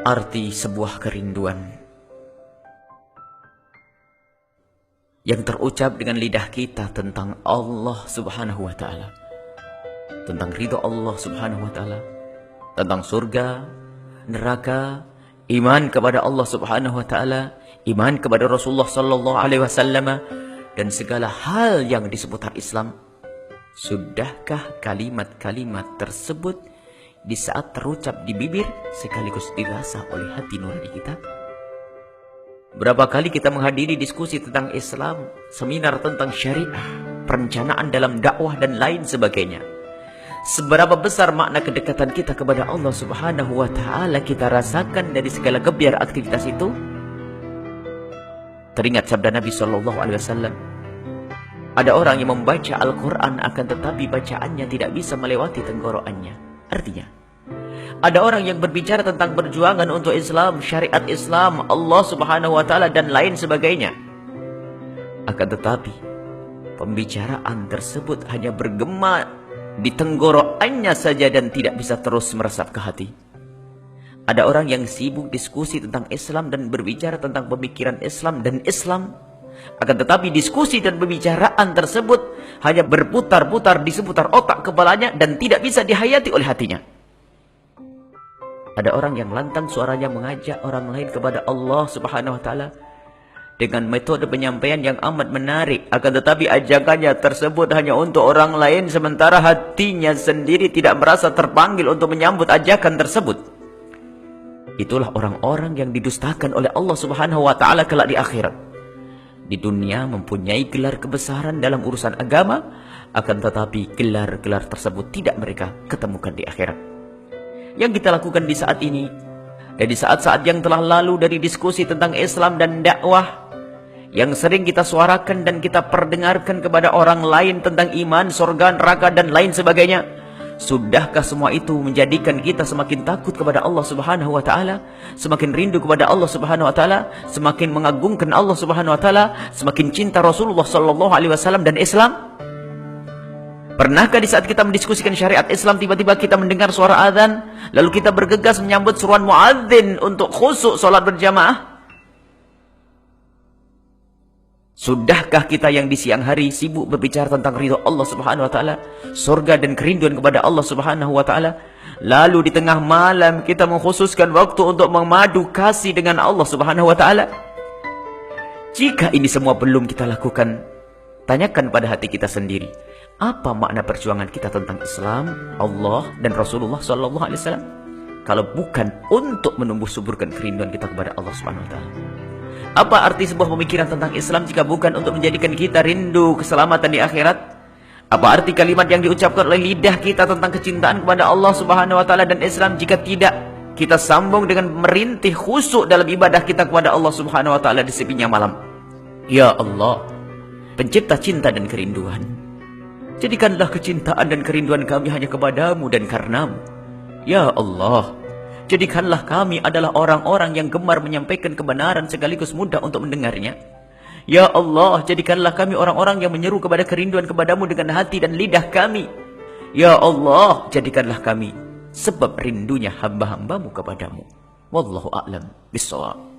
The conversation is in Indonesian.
arti sebuah kerinduan yang terucap dengan lidah kita tentang Allah Subhanahu wa Ta'ala, tentang ridho Allah Subhanahu wa Ta'ala, tentang surga, neraka, iman kepada Allah Subhanahu wa Ta'ala, iman kepada Rasulullah sallallahu alaihi wasallam, dan segala hal yang di seputar Islam. Sudahkah kalimat-kalimat tersebut di saat terucap di bibir sekaligus dirasa oleh hati nurani kita? Berapa kali kita menghadiri diskusi tentang Islam, seminar tentang syariah, perencanaan dalam dakwah dan lain sebagainya. Seberapa besar makna kedekatan kita kepada Allah Subhanahu wa Ta'ala kita rasakan dari segala gebiar aktivitas itu? Teringat sabda Nabi sallallahu alaihi wasallam, ada orang yang membaca Al-Quran akan tetapi bacaannya tidak bisa melewati tenggorokannya. Artinya, ada orang yang berbicara tentang perjuangan untuk Islam, syariat Islam, Allah Subhanahu wa Ta'ala dan lain sebagainya. Akan tetapi pembicaraan tersebut hanya bergema di tenggorokannya saja dan tidak bisa terus meresap ke hati. Ada orang yang sibuk diskusi tentang Islam dan berbicara tentang pemikiran Islam dan Islam. Akan tetapi diskusi dan pembicaraan tersebut hanya berputar-putar di seputar otak kepalanya dan tidak bisa dihayati oleh hatinya. Ada orang yang lantang suaranya mengajak orang lain kepada Allah Subhanahu wa Ta'ala dengan metode penyampaian yang amat menarik. Akan tetapi ajakannya tersebut hanya untuk orang lain, sementara hatinya sendiri tidak merasa terpanggil untuk menyambut ajakan tersebut. Itulah orang-orang yang didustakan oleh Allah Subhanahu wa Ta'ala kelak di akhirat. Di dunia mempunyai gelar kebesaran dalam urusan agama, akan tetapi gelar-gelar tersebut tidak mereka ketemukan di akhirat. Yang kita lakukan di saat ini, dan di saat-saat yang telah lalu dari diskusi tentang Islam dan dakwah, yang sering kita suarakan dan kita perdengarkan kepada orang lain tentang iman, surga, neraka dan lain sebagainya. Sudahkah semua itu menjadikan kita semakin takut kepada Allah Subhanahu wa Ta'ala, semakin rindu kepada Allah Subhanahu wa Ta'ala, semakin mengagungkan Allah Subhanahu wa Ta'ala, semakin cinta Rasulullah sallallahu alaihi wasallam dan Islam? Pernahkah di saat kita mendiskusikan syariat Islam tiba-tiba kita mendengar suara azan, lalu kita bergegas menyambut seruan muadzin untuk khusyuk salat berjamaah? Sudahkah kita yang di siang hari sibuk berbicara tentang ridho Allah Subhanahu wa Ta'ala, surga dan kerinduan kepada Allah Subhanahu wa Ta'ala, lalu di tengah malam kita mengkhususkan waktu untuk memadu kasih dengan Allah Subhanahu wa Ta'ala? Jika ini semua belum kita lakukan, tanyakan pada hati kita sendiri, apa makna perjuangan kita tentang Islam, Allah dan Rasulullah sallallahu alaihi wasallam kalau bukan untuk menumbuh suburkan kerinduan kita kepada Allah Subhanahu wa Ta'ala? Apa arti sebuah pemikiran tentang Islam jika bukan untuk menjadikan kita rindu keselamatan di akhirat? Apa arti kalimat yang diucapkan oleh lidah kita tentang kecintaan kepada Allah Subhanahu wa Ta'ala dan Islam jika tidak kita sambung dengan merintih khusyuk dalam ibadah kita kepada Allah Subhanahu wa Ta'ala di sepinya malam? Ya Allah, pencipta cinta dan kerinduan, jadikanlah kecintaan dan kerinduan kami hanya kepadamu dan karenamu. Ya Allah, jadikanlah kami adalah orang-orang yang gemar menyampaikan kebenaran sekaligus mudah untuk mendengarnya. Ya Allah, jadikanlah kami orang-orang yang menyeru kepada kerinduan kepadamu dengan hati dan lidah kami. Ya Allah, jadikanlah kami sebab rindunya hamba-hambamu kepadamu. Wallahu a'lam bishawab.